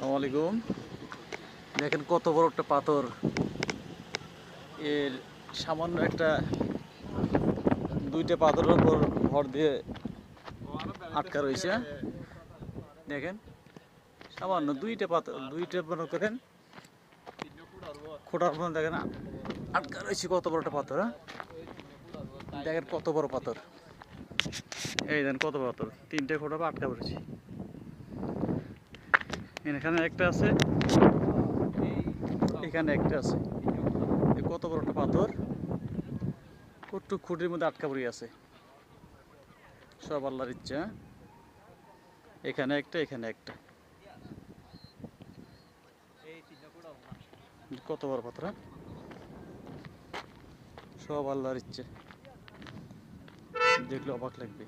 আসসালামু আলাইকুম। দেখেন কত বড় একটা পাথর। এর সামান্য একটা দুইটা পাথরের উপর ভর দিয়ে আটকা রয়েছে। দেখেন সামান্য দুইটা পাথর, দুইটা মনে করেন খোঁটার মধ্যে দেখেন আটকা রয়েছে। কত বড় একটা পাথর। দেখেন কত বড় পাথর। এই দেখেন কত বড় পাথর, তিনটে খোঁটা আটকা পড়েছে। এখানে একটা আছে, এখানে একটা আছে। কত বড় একটা পাথর কটুক খুঁটির মধ্যে আটকা পড়ে আছে। সব আল্লাহর ইচ্ছা। এখানে একটা, এখানে একটা। কত বড় পাথর, সব আল্লাহর ইচ্ছে। দেখলে অবাক লাগবে।